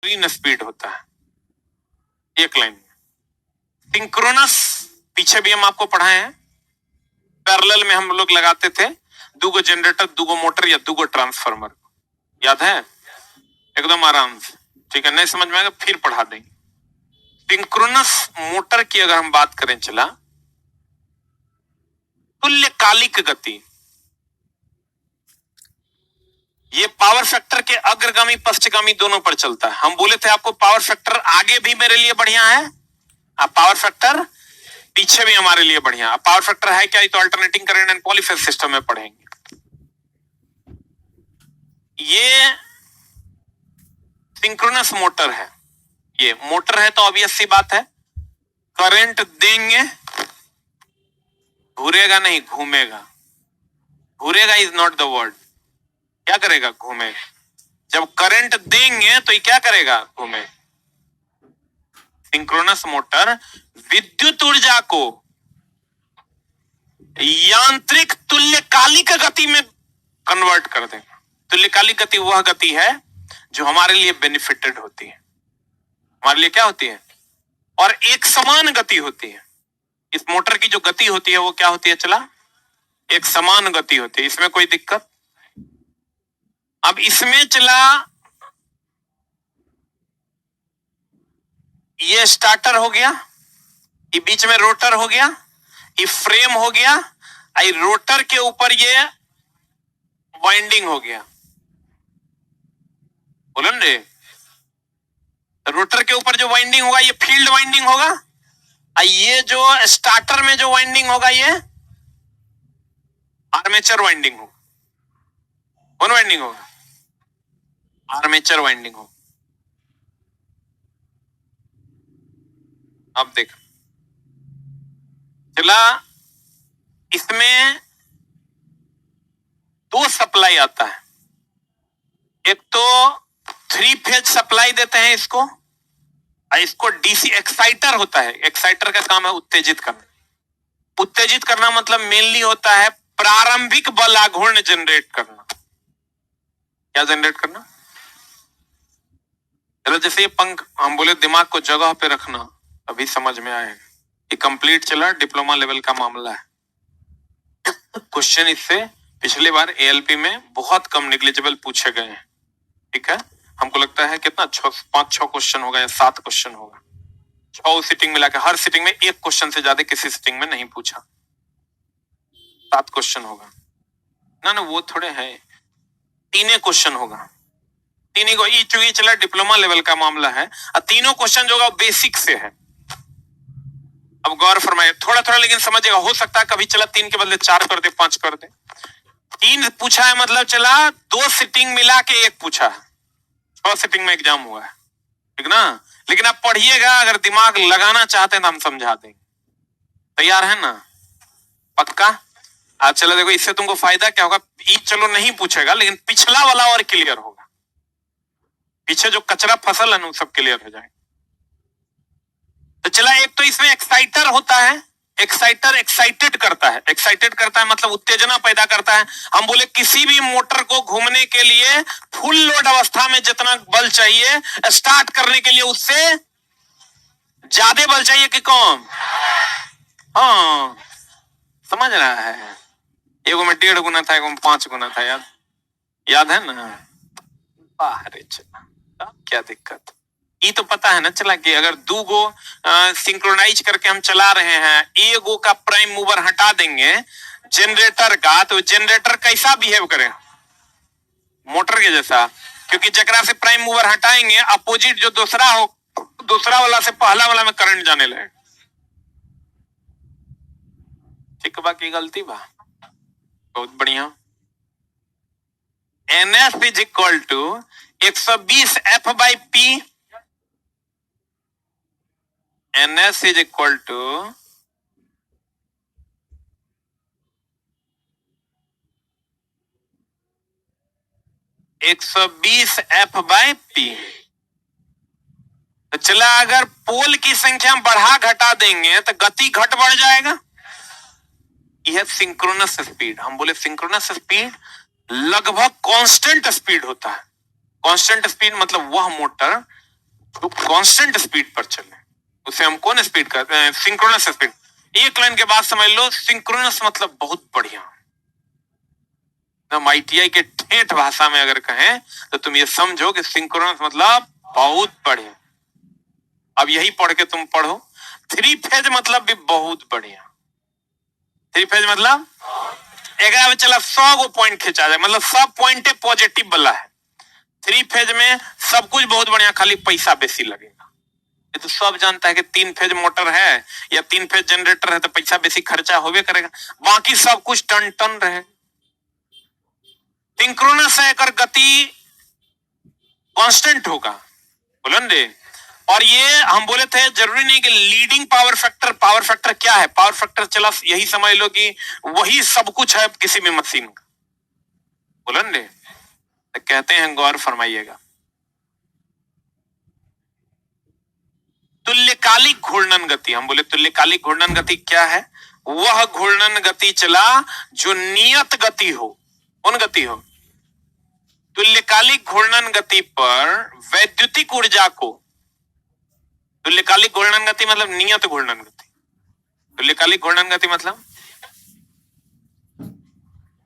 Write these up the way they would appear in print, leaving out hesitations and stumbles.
Green speed होता है एक लाइन में। सिंक्रोनस पीछे भी हम आपको पढ़ाए हैं, पैरेलल में हम लोग लगाते थे दूगो जनरेटर, दूगो मोटर या दूगो ट्रांसफार्मर, याद है? एकदम आराम से, ठीक है। नहीं समझ में आएगा फिर पढ़ा देंगे। सिंक्रोनस मोटर की अगर हम बात करें, चला तुल्यकालिक गति, ये पावर फैक्टर के अग्रगामी पश्चगामी दोनों पर चलता है। हम बोले थे आपको पावर फैक्टर आगे भी मेरे लिए बढ़िया है, पावर फैक्टर पीछे भी हमारे लिए बढ़िया। पावर फैक्टर है क्या, तो alternating current and polyphase system में पढ़ेंगे। ये सिंक्रोनस मोटर है, ये मोटर है तो ऑब्वियस सी बात है करंट देंगे, घूरेगा नहीं घूमेगा। घूरेगा इज नॉट द वर्ड, क्या करेगा, घूमेगा। जब करंट देंगे तो ये क्या करेगा, घूमेगा। सिंक्रोनस मोटर विद्युत ऊर्जा को यांत्रिक तुल्यकालिक गति में कन्वर्ट कर देगा। तुल्यकालिक गति वह गति है जो हमारे लिए बेनिफिटेड होती है, हमारे लिए क्या होती है, और एक समान गति होती है। इस मोटर की जो गति होती है वो क्या होती है, चला एक समान गति होती है, इसमें कोई दिक्कत। अब इसमें चला ये स्टार्टर हो गया, ये बीच में रोटर हो गया, ये फ्रेम हो गया, ये रोटर के ऊपर ये वाइंडिंग हो गया, बोलो ना, रोटर के ऊपर जो वाइंडिंग होगा ये फील्ड वाइंडिंग होगा, ये जो स्टार्टर में जो वाइंडिंग होगा ये आर्मेचर वाइंडिंग होगा। कौन वाइंडिंग होगा, आर्मेचर वाइंडिंग होगा। अब देख चला, इसमें दो सप्लाई आता है, एक तो 3 फेज सप्लाई देते हैं इसको, और इसको डीसी एक्साइटर होता है। एक्साइटर का काम है उत्तेजित करना। उत्तेजित करना मतलब मेनली होता है प्रारंभिक बल आघूर्ण जनरेट करना। क्या जनरेट करना, चलो जैसे ये पंख, हम बोले दिमाग को जगह पे रखना, अभी समझ में आएगा। ये कंप्लीट चला, डिप्लोमा लेवल का मामला है। क्वेश्चन इससे पिछली बार एएलपी में बहुत कम नेग्लिजिबल पूछे गए हैं, ठीक है। हमको लगता है कितना 5-6 क्वेश्चन होगा या 7 क्वेश्चन होगा, 6 सिटिंग मिलाकर। हर सिटिंग में एक क्वेश्चन से ज्यादा किसी सिटिंग में नहीं पूछा, 7 क्वेश्चन होगा ना, वो थोड़े है, 3 क्वेश्चन होगा। 3 को चूंकि चला डिप्लोमा लेवल का मामला है, और तीनों क्वेश्चन जो होगा बेसिक से है। अब गौर फरमाइए थोड़ा थोड़ा, लेकिन समझेगा। हो सकता है कभी चला 3 के बदले 4 कर दे, 5 कर दे। 3 पूछा है मतलब चला 2 सिटिंग मिला के 1 पूछा है, 6 सिटिंग में एग्जाम हुआ है, ठीक ना। लेकिन आप पढ़िएगा, अगर दिमाग लगाना चाहते हैं तो हम समझा देंगे। तैयार है ना, पक्का? आज चलो देखो, इससे तुमको फायदा क्या होगा, ये चलो नहीं पूछेगा, लेकिन पिछला वाला और क्लियर होगा। पीछे जो कचरा फसल है ना, सब क्लियर हो जाएगा। तो चला, एक तो इसमें एक्साइटर होता है, एक्साइटर एक्साइटेड करता है। एक्साइटेड करता है मतलब उत्तेजना पैदा करता है। हम बोले किसी भी मोटर को घूमने के लिए फुल लोड अवस्था में जितना बल चाहिए, स्टार्ट करने के लिए उससे ज्यादा बल चाहिए कि कम? हाँ, समझ रहा है। एगो में 1.5 गुना था, एगो में 5 गुना था, याद है ना। बाहर चला, क्या दिक्कत। ये तो पता है ना चला कि अगर 2 गो सिंक्रोनाइज करके हम चला रहे हैं, एगो का प्राइम मूवर हटा देंगे जनरेटर का, तो जनरेटर कैसा बिहेव करे, मोटर के जैसा। क्योंकि जकरा से प्राइम मूवर हटाएंगे, अपोजिट जो दूसरा हो, दूसरा वाला से पहला वाला में करंट जाने लगे। ठीक बा की गलती बा? बहुत बढ़िया। NF is equal to 120 F/P। NS is equal to 120 F/P। तो चला, अगर पोल की संख्या बढ़ा घटा देंगे तो गति घट बढ़ जाएगा। यह सिंक्रोनस स्पीड, हम बोले सिंक्रोनस स्पीड लगभग कांस्टेंट स्पीड होता है। कांस्टेंट स्पीड मतलब वह मोटर जो कांस्टेंट स्पीड पर चले उसे हम कौन स्पीड कहते हैं? Synchronous speed. एक लाइन के बाद समझ लो, सिंक्रोनस मतलब बहुत बढ़िया। हम ITI के ठेठ भाषा में अगर कहें तो तुम ये समझो कि सिंक्रोनस मतलब बहुत बढ़िया। अब यही पढ़ के तुम पढ़ो, 3 फेज मतलब भी बहुत बढ़िया। 3 फेज मतलब एक चला 100 गो पॉइंट खिंचा जाए, मतलब सब पॉइंट पॉजिटिव वाला है। 3 फेज में सब कुछ बहुत बढ़िया, खाली पैसा बेसी लगेगा। ये तो सब जानता है कि 3 फेज मोटर है या 3 फेज जनरेटर है तो पैसा बेसी खर्चा होबे करेगा, बाकी सब कुछ टन टन रहे। सिंक्रोनस है, अगर गति कांस्टेंट होगा, बोलन रे। और ये हम बोले थे जरूरी नहीं कि लीडिंग पावर फैक्टर क्या है? पावर फैक्टर चला यही समझ लो कि वही सब कुछ है किसी भी मशीन का, बोलन रे। तो कहते हैं, गौर फरमाइएगा, तुल्यकालिक घूर्णन गति। हम बोले तुल्यकालिक घूर्णन गति क्या है? वह घूर्णन गति चला जो नियत गति हो। कौन गति हो? तुल्यकालिक घूर्णन गति पर वैद्युतिक ऊर्जा को, तुल्यकालिक घूर्णन गति मतलब नियत घूर्णन गति, तुल्यकालिक घूर्णन गति मतलब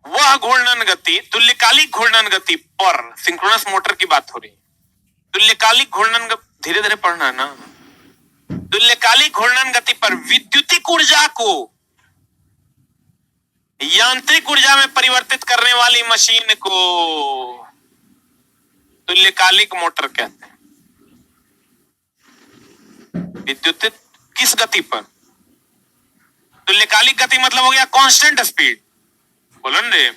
वह घूर्णन गति, तुल्यकालिक घूर्णन गति पर, सिंक्रोनस मोटर की बात हो रही है। तुल्यकालिक घूर्णन, धीरे धीरे पढ़ना ना। तुल्यकालिक घूर्णन गति पर विद्युतिक ऊर्जा को यांत्रिक ऊर्जा में परिवर्तित करने वाली मशीन को तुल्यकालिक मोटर कहते हैं। विद्युतिक किस गति पर? तुल्यकालिक गति मतलब हो गया कांस्टेंट स्पीड, बोलन रे।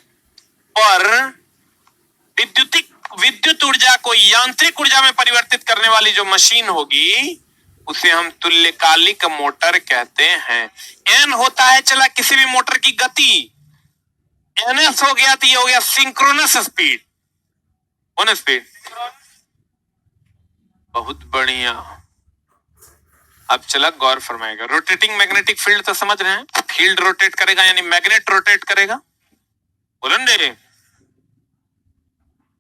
और विद्युत ऊर्जा को यांत्रिक ऊर्जा में परिवर्तित करने वाली जो मशीन होगी उसे हम तुल्यकालिक मोटर कहते हैं। एन होता है चला किसी भी मोटर की गति, NS हो गया तो ये हो गया सिंक्रोनस स्पीड। कौन स्पीड? बहुत बढ़िया। अब चला गौर फरमाएगा, रोटेटिंग मैग्नेटिक फील्ड तो समझ रहे हैं, फील्ड रोटेट करेगा यानी मैग्नेट रोटेट करेगा, बोलन रे।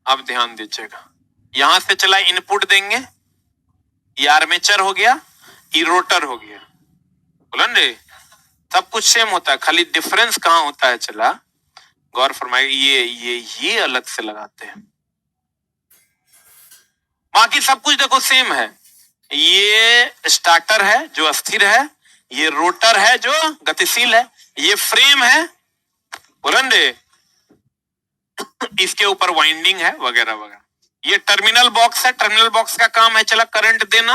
अब ध्यान दीजिएगा, यहां से चला इनपुट देंगे, ये आर्मेचर हो गया, ये रोटर हो गया, बोलन रे। सब कुछ सेम होता है, खाली डिफरेंस कहां होता है चला गौर फरमाइए, ये अलग से लगाते हैं, बाकी सब कुछ देखो सेम है। ये स्टार्टर है जो अस्थिर है, ये रोटर है जो गतिशील है, ये फ्रेम है, बोलन रे, इसके ऊपर वाइंडिंग है वगैरह वगैरह। ये टर्मिनल बॉक्स है, टर्मिनल बॉक्स का काम है चला करंट देना।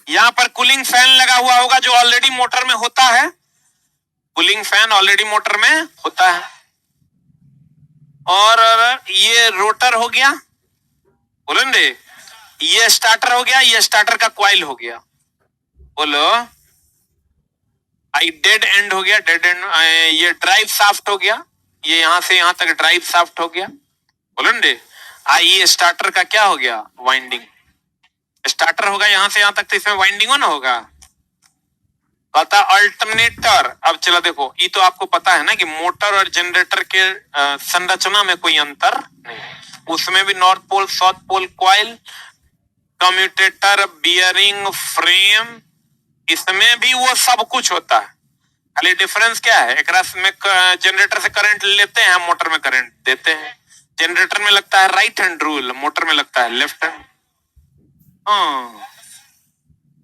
यहां पर कूलिंग फैन लगा हुआ होगा जो ऑलरेडी मोटर में होता है, कूलिंग फैन ऑलरेडी मोटर में होता है। और ये रोटर हो गया, बोलन रे, ये स्टार्टर हो गया, ये स्टार्टर का कॉइल हो गया, बोलो। आई डेड एंड हो गया, डेड एंड। ये ड्राइव शाफ्ट हो गया, ये यहां से यहां तक ड्राइव शाफ्ट हो गया, बोलन रे। ये स्टार्टर का क्या हो गया? वाइंडिंग। स्टार्टर होगा यहां से यहां तक तो इसमें वाइंडिंग हो ना होगा, पता अल्टरनेटर। अब चला देखो, ये तो आपको पता है ना कि मोटर और जनरेटर के संरचना में कोई अंतर नहीं, उसमें भी north pole south pole coil, commutator, bearing, frame, इसमें भी वो सब कुछ होता है। खाली डिफरेंस क्या है, एक में जनरेटर से करंट लेते हैं, मोटर में करंट देते हैं। जनरेटर में लगता है राइट हैंड रूल, मोटर में लगता है लेफ्ट हैंड। हाँ,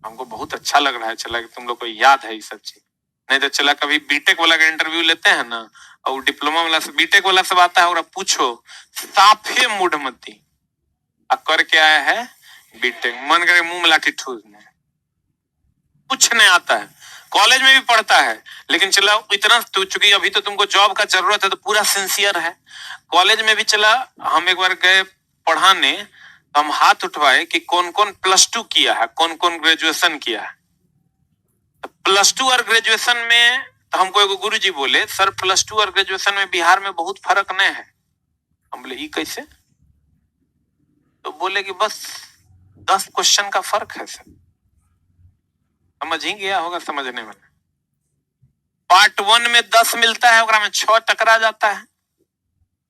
हमको बहुत अच्छा लग रहा है चला कि तुम लोग को याद है ये सब चीज। नहीं तो चला कभी बीटेक वाला का इंटरव्यू लेते हैं ना, और डिप्लोमा वाला से बीटेक वाला सब आता है और पूछो, साफे मूड मती कर क्या आया है बीटेक, मन करे मुंह में लाठी ठूसने, कुछ नहीं आता है। कॉलेज में भी पढ़ता है, लेकिन चला इतना चूंकि अभी तो तुमको जॉब का जरूरत है तो पूरा सिंसियर है। कॉलेज में भी चला, हम एक बार गए पढ़ाने, हम हाथ उठवाए कि कौन कौन +2 किया है, कौन कौन ग्रेजुएशन किया है। +2 और ग्रेजुएशन में तो हमको एगो गुरुजी बोले, सर +2 और ग्रेजुएशन में बिहार में बहुत फर्क नहीं है। हम बोले ये कैसे? तो बोले कि बस 10 क्वेश्चन का फर्क है सर। समझ ही गया होगा समझने में। पार्ट 1 में 10 मिलता है, में 6 टकरा जाता है,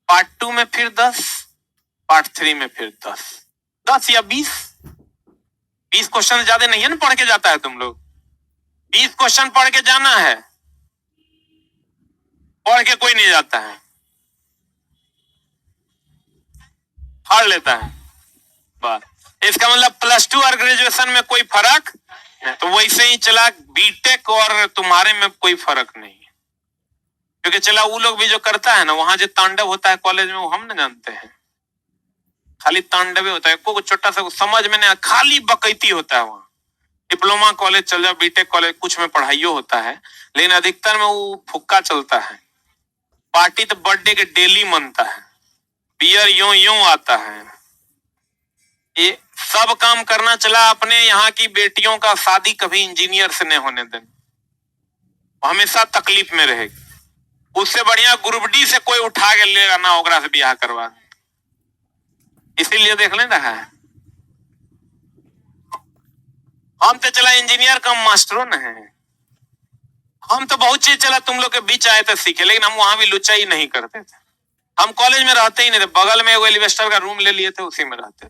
पार्ट 2 में फिर 10, पार्ट 3 में फिर 10 या 20 क्वेश्चन ज्यादा नहीं है ना पढ़ के जाता है तुम लोग। 20 क्वेश्चन पढ़ के जाना है, पढ़ के कोई नहीं जाता है, पढ़ लेता है बस। इसका मतलब +2 और ग्रेजुएशन में कोई फर्क नहीं। तो वैसे ही चला बीटेक और तुम्हारे में कोई फर्क नहीं है, क्योंकि चला वो लोग भी जो करता है ना, वहां जो तांडव होता है कॉलेज में, वो हम न जानते हैं। खाली तांडव ही होता है, को छोटा सा समझ में नहीं, खाली बकैती होता है वहां। डिप्लोमा कॉलेज चल जाओ, बीटेक कॉलेज, कुछ में पढ़ाइयो होता है, लेकिन अधिकतर में वो फुक्का चलता है। पार्टी तो बर्थडे के डेली मनता है, बियर यूं यूं आता है, ये सब काम करना चला। अपने यहाँ की बेटियों का शादी कभी इंजीनियर से नहीं होने देना, हमेशा तकलीफ में रहेगी। उससे बढ़िया ग्रुप डी से कोई उठा के लेगा ना, ओकरा से ब्याह करवा दे। इसीलिए देख ले रहा है, हम तो चला इंजीनियर कम मास्टरों न है। हम तो बहुत चीज चला तुम लोग के बीच आए थे सीखे, लेकिन हम वहां भी लुचाई नहीं करते थे। हम कॉलेज में रहते ही नहीं थे, बगल में वो एलिवेस्टर का रूम ले लिए थे, उसी में रहते थे।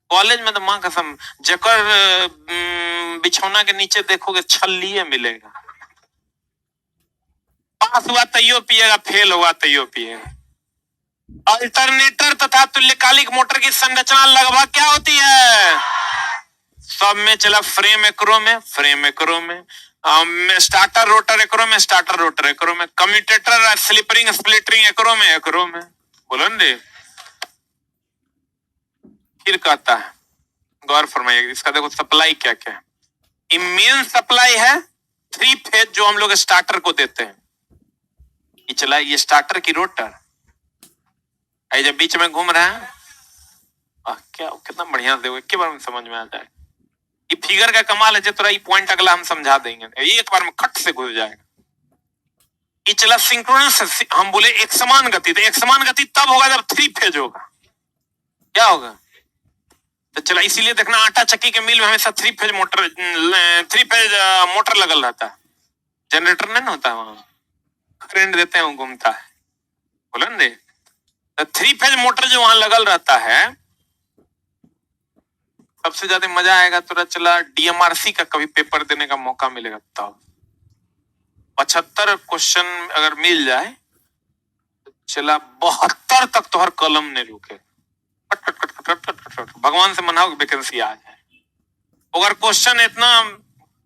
कॉलेज में तो मां कसम, जकर बिछौना के नीचे देखोगे छल्लिए मिलेगा। पास हुआ तैयो पिएगा, फेल हुआ तैयो पिएगा। अल्टरनेटर तथा तुल्यकालिक मोटर की संरचना लगभग क्या होती है? सब में चला फ्रेम एकरो में, स्टार्टर रोटर एकरो में, स्टार्टर रोटर एकरो में, कम्यूटेटर स्लिपरिंग स्प्लिटरिंग एकरो में। बोलो न, फिर कहता है, गौर फरमाइए इसका, देखो सप्लाई क्या क्या है। मेन सप्लाई है 3 फेज जो हम लोग स्टार्टर को देते हैं। ये चला, ये स्टार्टर की रोटर है, जब बीच में घूम रहा है, क्या कितना बढ़िया, देखो एक बार में समझ में आ जाए। ये फिगर का कमाल है, जो थोड़ा ये पॉइंट अगला हम समझा देंगे, ये एक बार में खट से घुस जाएगा। ये चला सिंक्रोनस, हम बोले एक समान गति, तो एक समान गति तब होगा जब 3 फेज होगा। क्या होगा? तो चला, इसीलिए देखना आटा चक्की के मिल में हमेशा 3 फेज मोटर लगल रहता है। जनरेटर नहीं होता है वहां, करंट देते हैं वो घूमता है, बोलो न। तो 3 फेज मोटर जो वहां लगल रहता है, सबसे ज्यादा मजा आएगा तो चला डीएमआरसी का कभी पेपर देने का मौका मिलेगा तब। 75 क्वेश्चन अगर मिल जाए तो चला 72 तक तो हर कलम ने रुके। भगवान से मनाओ कि वैकेंसी आ जाए। अगर क्वेश्चन इतना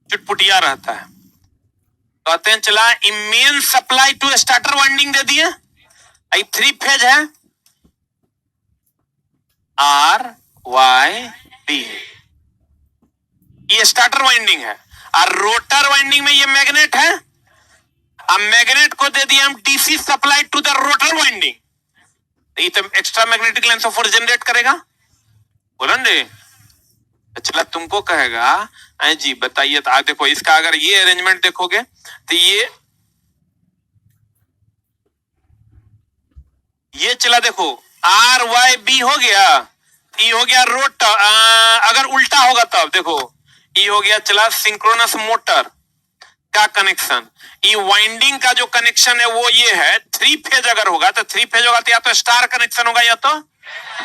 चुटपुटिया रहता है, कहते हैं चला main supply to starter winding दे दिए, 3 फेज है, RYB, ये स्टार्टर वाइंडिंग है। और रोटर वाइंडिंग में ये मैग्नेट है, अब मैग्नेट को दे दिया हम DC supply to the rotor winding, ये तो extra magnetic lines of force generate करेगा। बोलो रे, चला तुमको कहेगा जी बताइए, तो देखो इसका अगर ये अरेंजमेंट देखोगे तो ये चला देखो RYB हो गया, ये हो गया रोटर। अगर उल्टा होगा तब देखो, ये हो गया चला सिंक्रोनस मोटर का कनेक्शन। ये वाइंडिंग का जो कनेक्शन है वो ये है 3 फेज अगर होगा तो 3 फेज होगा तो या तो स्टार कनेक्शन होगा या तो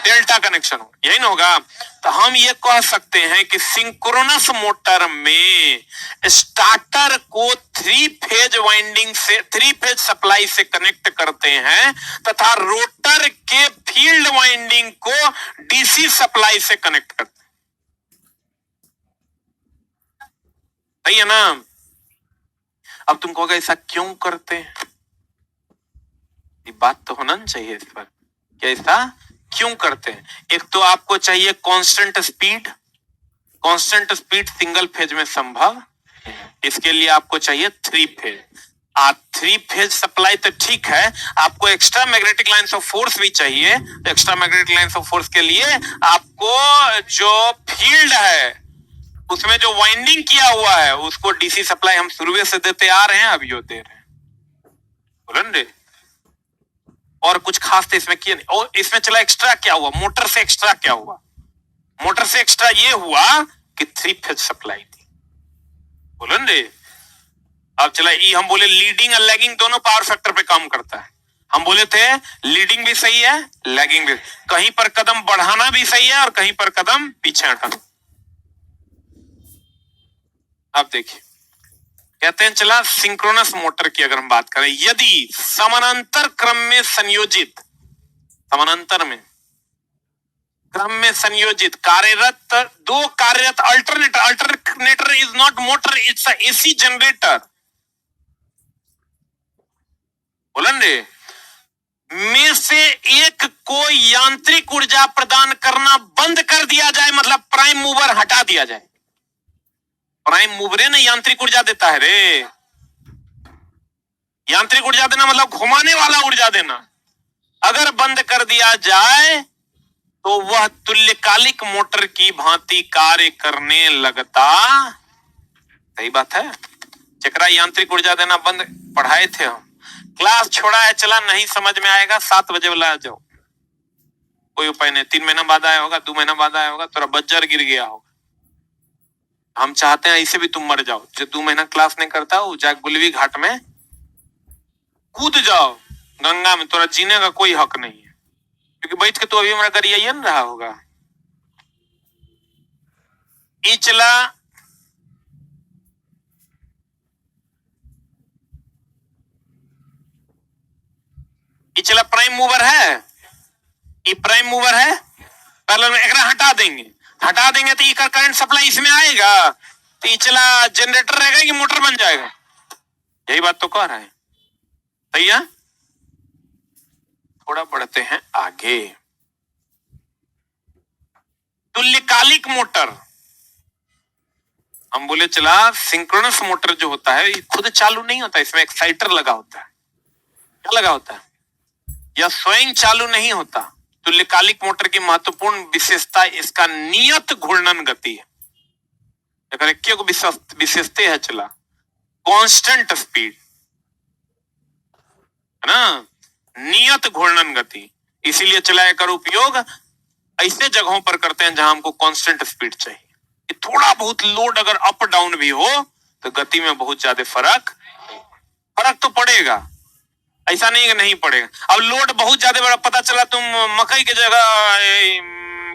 डेल्टा कनेक्शन होगा, यही ना होगा। तो हम ये कह सकते हैं कि सिंक्रोनस मोटर में स्टार्टर को 3 फेज वाइंडिंग से, 3 फेज सप्लाई से कनेक्ट करते हैं तथा रोटर के फील्ड वाइंडिंग को डीसी सप्लाई से कनेक्ट करते हैं। सही है ना? अब तुम कहोगे ऐसा क्यों करते हैं? ये बात तो होना चाहिए इस पर, क्या ऐसा क्यों करते हैं? एक तो आपको चाहिए constant speed, constant speed single phase में संभव, इसके लिए आपको चाहिए 3 फेज। 3 फेज सप्लाई तो ठीक है, आपको extra magnetic lines of force भी चाहिए। तो extra magnetic lines of force के लिए आपको जो फील्ड है उसमें जो वाइंडिंग किया हुआ है उसको डीसी सप्लाई हम शुरू से देते आ रहे हैं, अभी यो दे रहे हैं। बोलन रे, और कुछ खास तो इसमें किया नहीं। और इसमें चला एक्स्ट्रा क्या हुआ, मोटर से एक्स्ट्रा क्या हुआ? मोटर से एक्स्ट्रा ये हुआ कि 3 फेज सप्लाई थी। बोलन रे, अब चला ये हम बोले लीडिंग और लैगिंग दोनों पावर फैक्टर पे काम करता है। हम बोले थे लीडिंग भी सही है, लैगिंग भी, कहीं पर कदम बढ़ाना भी सही है और कहीं पर कदम पीछे हटाना। अब देखिए, कहते हैं चला सिंक्रोनस मोटर की अगर हम बात करें, यदि समानांतर क्रम में संयोजित, समानांतर में क्रम में संयोजित कार्यरत, दो कार्यरत alternator is not motor, it's a AC generator, बोलन रे, में से एक को यांत्रिक ऊर्जा प्रदान करना बंद कर दिया जाए, मतलब प्राइम मूवर हटा दिया जाए। प्राइम मूवर ना यांत्रिक ऊर्जा देता है रे, यांत्रिक ऊर्जा देना मतलब घुमाने वाला ऊर्जा देना, अगर बंद कर दिया जाए तो वह तुल्यकालिक मोटर की भांति कार्य करने लगता। सही बात है। चक्रा यांत्रिक ऊर्जा देना बंद, पढ़ाए थे हम, क्लास छोड़ा है, चला नहीं समझ में आएगा 7 बजे वाला आ जाओ, कोई उपाय नहीं, 3 महीना बाद आया होगा, 2 महीना बाद आया होगा, तेरा बज्जर गिर गया होगा। हम चाहते हैं ऐसे भी तुम मर जाओ, जो 2 महीना क्लास नहीं करता वो जा गुलवी घाट में कूद जाओ गंगा में, तोरा जीने का कोई हक नहीं है, क्योंकि बैठ के तो अभी हमारा गरिया न रहा होगा। ये चला प्राइम मूवर है, ये प्राइम मूवर है, पैरेलल में एकरा हटा देंगे तो ये करंट सप्लाई इसमें आएगा, तो ये चला जनरेटर रहेगा कि मोटर बन जाएगा। यही बात तो कह रहा है। सही है। थोड़ा बढ़ते हैं आगे। तुल्यकालिक मोटर, हम बोले चला सिंक्रोनस मोटर जो होता है ये खुद चालू नहीं होता, इसमें एक्साइटर लगा होता है। क्या लगा होता है? यह स्वयं चालू नहीं होता। तुल्यकालिक मोटर की महत्वपूर्ण विशेषता इसका नियत घूर्णन गति है। विशेषता है चला कांस्टेंट स्पीड, है ना, नियत घूर्णन गति। इसीलिए चला एकर उपयोग ऐसे जगहों पर करते हैं जहां हमको कांस्टेंट स्पीड चाहिए। थोड़ा बहुत लोड अगर अप डाउन भी हो तो गति में बहुत ज्यादा फर्क तो पड़ेगा, ऐसा नहीं कि नहीं पड़ेगा। अब लोड बहुत ज्यादा बड़ा, पता चला तुम मकई के जगह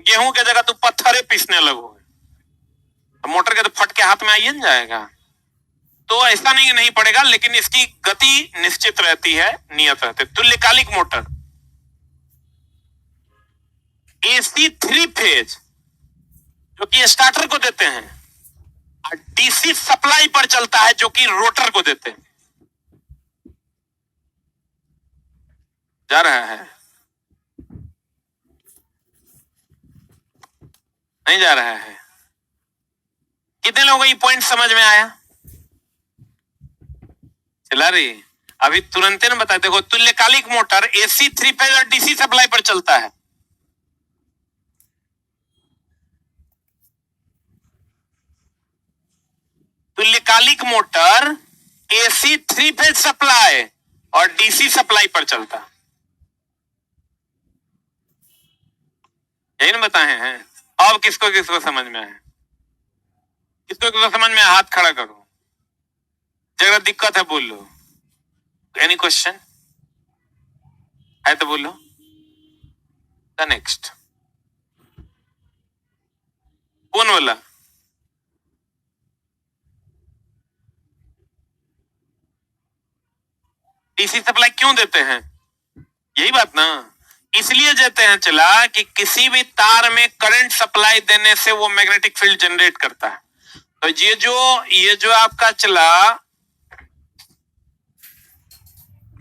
गेहूं के जगह तुम पत्थरे पीसने लगो, तो मोटर के तो फट के हाथ में आइए न जाएगा। तो ऐसा नहीं कि नहीं पड़ेगा, लेकिन इसकी गति निश्चित रहती है, नियत रहती है। तुल्यकालिक मोटर एसी 3 फेज जो कि स्टार्टर को देते हैं, और डीसी सप्लाई पर चलता है जो कि रोटर को देते हैं। जा रहा है? नहीं जा रहा है? कितने लोगों को ये पॉइंट समझ में आया? चला रही अभी तुरंत न बताए। देखो, तुल्यकालिक मोटर एसी 3 फेज और डीसी सप्लाई पर चलता है। तुल्यकालिक मोटर एसी 3 फेज सप्लाई और डीसी सप्लाई पर चलता, यही ना बताए हैं। अब किसको किसको समझ में आया? किसको किसको समझ में आया? हाथ खड़ा करो, जरा दिक्कत है बोल लो। एनी क्वेश्चन है तो बोलो। द नेक्स्ट कौन वाला? डीसी सप्लाई क्यों देते हैं? यही बात ना, इसलिए देते हैं चला कि किसी भी तार में करंट सप्लाई देने से वो मैग्नेटिक फील्ड जनरेट करता है। तो ये जो आपका चला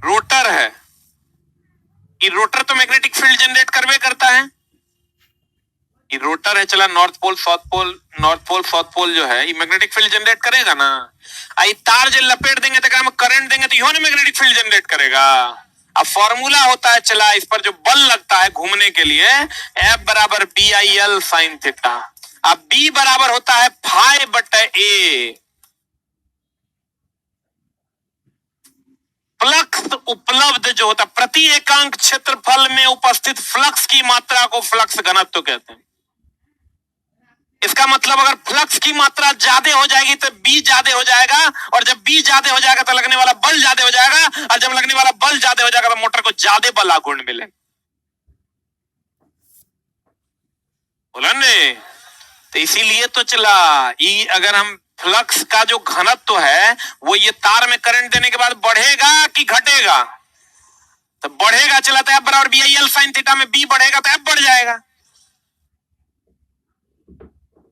रोटर है, ये रोटर तो मैग्नेटिक फील्ड जनरेट करवे करता है। ये रोटर है चला नॉर्थ पोल साउथ पोल जो है, ये मैग्नेटिक फील्ड जनरेट करेगा ना। आई तार जो लपेट देंगे तो करंट देंगे तो इन्होंने मैग्नेटिक फील्ड जनरेट करेगा। अब फॉर्मूला होता है चला, इस पर जो बल लगता है घूमने के लिए, F बराबर BIL साइन थीटा। अब B बराबर होता है फाई बटा A। फ्लक्स उपलब्ध जो होता, प्रति एकांक क्षेत्रफल में उपस्थित फ्लक्स की मात्रा को फ्लक्स घनत्व कहते हैं। इसका मतलब अगर फ्लक्स की मात्रा ज्यादा हो जाएगी तो बी ज्यादा हो जाएगा, और जब बी ज्यादा हो जाएगा तो लगने वाला बल ज्यादा हो जाएगा, और जब लगने वाला बल ज्यादा हो जाएगा तो मोटर को ज्यादा बल आघूर्ण मिलेगा। बोला ने? तो इसीलिए तो चला ई, अगर हम फ्लक्स का जो घनत्व है वो ये तार में करंट देने के बाद बढ़ेगा कि घटेगा? तो बढ़ेगा, चला तो एफ बराबर B I L sine theta में बी बढ़ेगा तो एफ बढ़ जाएगा।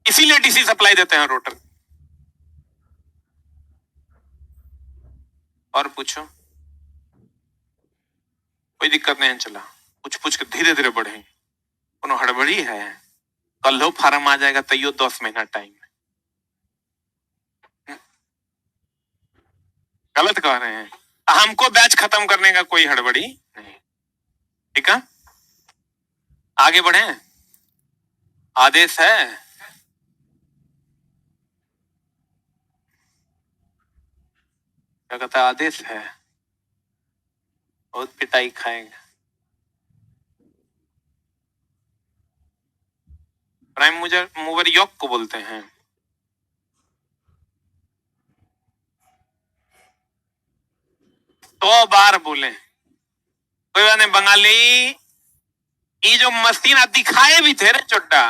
इसीलिए डीसी सप्लाई देते हैं रोटर। और पूछो, कोई दिक्कत नहीं है, चला पूछ के धीरे धीरे बढ़े, कोनो हड़बड़ी है? कल हो फार्म आ जाएगा तैयो 10 महीना टाइम है। गलत कह रहे हैं, हमको बैच खत्म करने का कोई हड़बड़ी नहीं। ठीक है, आगे बढ़े। आदेश है, क्या कहता है? आदेश है, बहुत पिटाई खाएगा। प्राइम मूवर योग को बोलते हैं। तो बार बोले कोई बात नहीं, बंगाली ये जो मशीन दिखाए भी थे रे चोट्टा,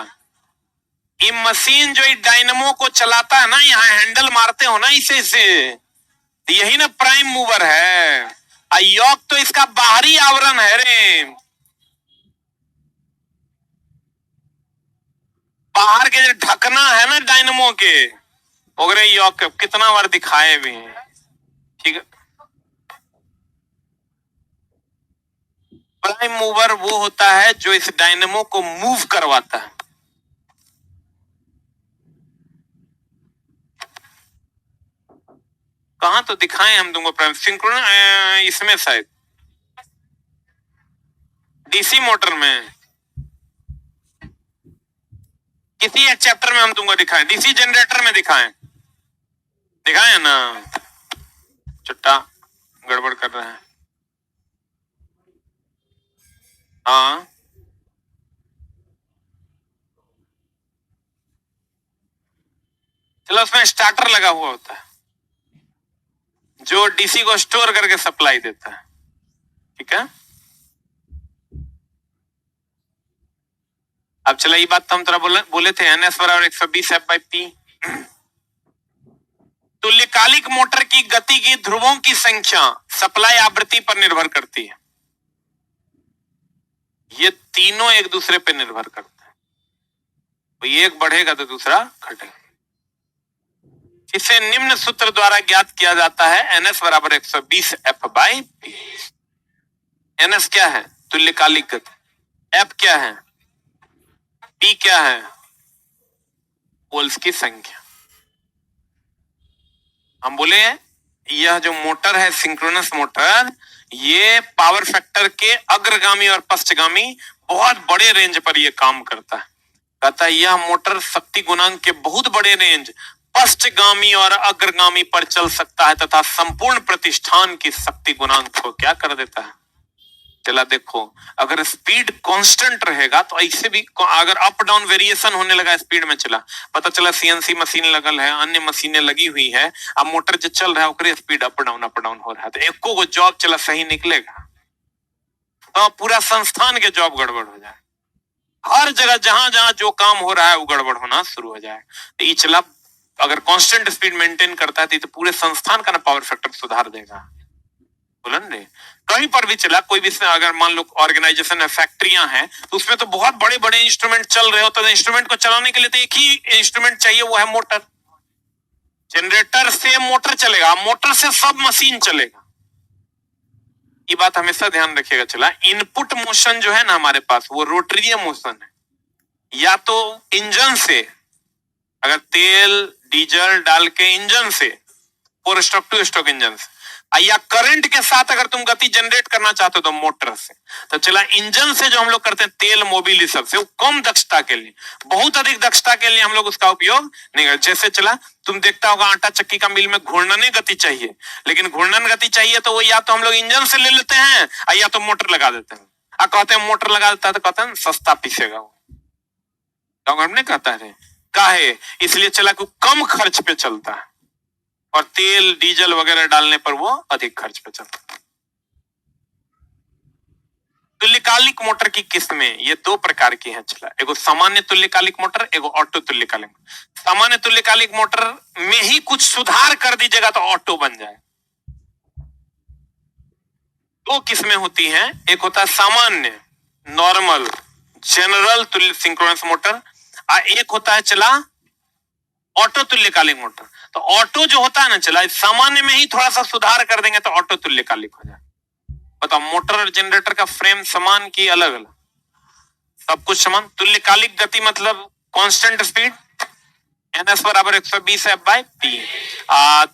ये मशीन जो डायनमो को चलाता है ना, यहाँ हैंडल मारते हो ना इसे, यही ना प्राइम मूवर है। योग तो इसका बाहरी आवरण है रे, बाहर के जो ढकना है ना डायनमो के, ओगरे योग कितना बार दिखाए भी हैं। ठीक है, प्राइम मूवर वो होता है जो इस डायनमो को मूव करवाता है। कहां तो दिखाएं हम तुमको प्राइम सिंक्रोनस, इसमें शायद डीसी मोटर में किसी एक चैप्टर में हम तुमको दिखाएं, डीसी जनरेटर में दिखाएं ना। चुट्टा गड़बड़ कर रहा है। हाँ, चलो, उसमें स्टार्टर लगा हुआ होता है जो डीसी को स्टोर करके सप्लाई देता है। ठीक है, अब चला, ये बात तो हम थोड़ा बोले थे, एनएस बराबर 120 एफ बाई पी। तुल्यकालिक मोटर की गति की ध्रुवों की संख्या सप्लाई आवृत्ति पर निर्भर करती है। ये तीनों एक दूसरे पर निर्भर करते हैं, तो एक बढ़ेगा तो दूसरा घटेगा। इसे निम्न सूत्र द्वारा ज्ञात किया जाता है, एनएस बराबर 120 एफ बाई पी। एनएस क्या है? तुल्यकालिक गति। एफ क्या है? पी क्या है? पोल्स की संख्या। हम बोले यह जो मोटर है सिंक्रोनस मोटर, ये पावर फैक्टर के अग्रगामी और पश्चगामी बहुत बड़े रेंज पर यह काम करता है। कहता है यह मोटर शक्ति गुणांक के बहुत बड़े रेंज पश्चगामी और अग्रगामी पर चल सकता है तथा संपूर्ण प्रतिष्ठान की शक्ति गुणांक को क्या कर देता है? चला देखो, अगर स्पीड कांस्टेंट रहेगा तो ऐसे भी, अगर अप डाउन वेरिएशन होने लगा स्पीड में, चला पता चला सीएनसी मशीन लगल है, अन्य मशीनें लगी हुई है, अब मोटर जो चल रहा है उसके स्पीड अप डाउन हो रहा है, तो एको को जॉब चला सही निकलेगा तो पूरा संस्थान के जॉब गड़बड़ हो जाए। हर जगह जहां जहां जो काम हो रहा है वो गड़बड़ होना शुरू हो जाए। तो ये चला अगर कांस्टेंट स्पीड मेंटेन करता है तो पूरे संस्थान का ना पावर फैक्टर सुधार देगा। बोलन रे, कहीं पर भी चला, कोई भी अगर मान लो ऑर्गेनाइजेशन है, फैक्ट्रियां हैं, तो उसमें तो बहुत बड़े बड़े इंस्ट्रूमेंट चल रहे हो, तो इंस्ट्रूमेंट को चलाने के लिए तो एक ही इंस्ट्रूमेंट चाहिए, वो है मोटर। जनरेटर से मोटर चलेगा, मोटर से सब मशीन चलेगा। ये बात हमेशा ध्यान रखिएगा। चला इनपुट मोशन जो है ना हमारे पास, वो रोटरी मोशन है, या तो इंजन से, अगर तेल डीजल डाल के इंजन से, four stroke two stroke engine से, या करंट के साथ अगर तुम गति जनरेट करना चाहते हो तो मोटर से। तो चला इंजन से जो हम लोग करते हैं तेल मोबिल ये सब से, वो कम दक्षता के लिए, बहुत अधिक दक्षता के लिए हम लोग उसका उपयोग नहीं करते। जैसे चला तुम देखता होगा आटा चक्की का मिल में घूर्णन गति चाहिए, लेकिन घूर्णन गति चाहिए तो वो या तो हम लोग इंजन से ले लेते हैं या तो मोटर लगा देते हैं, और कहते हैं मोटर लगा देता है तो कहते हैं सस्ता पीसेगा वो। हमने कहता है काहे? इसलिए चला कि कम खर्च पे चलता है और तेल डीजल वगैरह डालने पर वो अधिक खर्च पे चलता है। तुल्यकालिक मोटर की किस्में ये दो प्रकार की हैं। चला, एगो सामान्य तुल्यकालिक मोटर, एगो ऑटो तुल्यकालिक। सामान्य तुल्यकालिक मोटर में ही कुछ सुधार कर दीजिएगा तो ऑटो बन जाए। दो किस्में होती हैं, एक होता है सामान्य नॉर्मल जनरल तुल्य सिंक्रोनस मोटर, और एक होता है चला ऑटो तुल्यकालिक मोटर। तो ऑटो जो होता है ना चला, सामान्य में ही थोड़ा सा सुधार कर देंगे तो ऑटो तुल्यकालिक हो जाए। बताओ, मोटर और जनरेटर का फ्रेम समान की अलग अलग? सब कुछ समान। तुल्यकालिक गति मतलब कांस्टेंट स्पीड, ns बराबर 120 F/P।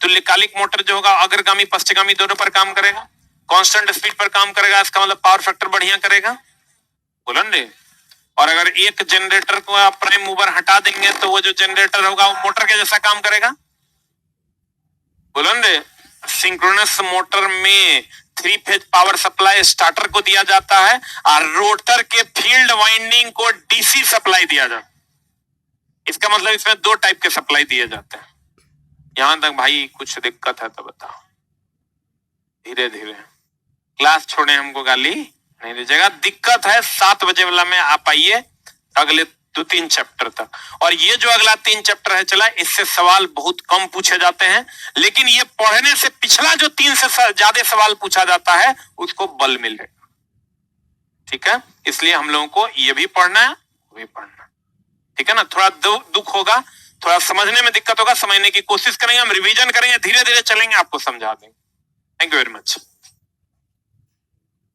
तुल्यकालिक मोटर जो होगा अग्रगामी पश्चगामी दोनों पर काम करेगा, कांस्टेंट स्पीड पर काम करेगा, इसका मतलब पावर फैक्टर बढ़िया करेगा। बोलन रे। और अगर एक जनरेटर को आप प्राइम मूवर हटा देंगे तो वो जो जनरेटर होगा वो मोटर के जैसा काम करेगा। बोलन रे। सिंक्रोनस मोटर में 3 फेज पावर सप्लाई स्टार्टर को दिया जाता है और रोटर के फील्ड वाइंडिंग को डीसी सप्लाई दिया जाता है। इसका मतलब इसमें 2 टाइप के सप्लाई दिए जाते हैं। यहां तक भाई कुछ दिक्कत है तो बताओ। धीरे धीरे क्लास छोड़े, हमको गाली नहीं दीजिएगा। दिक्कत है 7 बजे वाला में आप आइए अगले 2-3 चैप्टर तक। और ये जो अगला 3 चैप्टर है चला, इससे सवाल बहुत कम पूछे जाते हैं, लेकिन ये पढ़ने से पिछला जो 3 से ज्यादा सवाल पूछा जाता है उसको बल मिलेगा। ठीक है, इसलिए हम लोगों को ये भी पढ़ना है, वो भी पढ़ना। ठीक है ना, थोड़ा दुख होगा, थोड़ा समझने में दिक्कत होगा, समझने की कोशिश करेंगे, हम रिवीजन करेंगे, धीरे धीरे चलेंगे, आपको समझा देंगे। Thank you very much.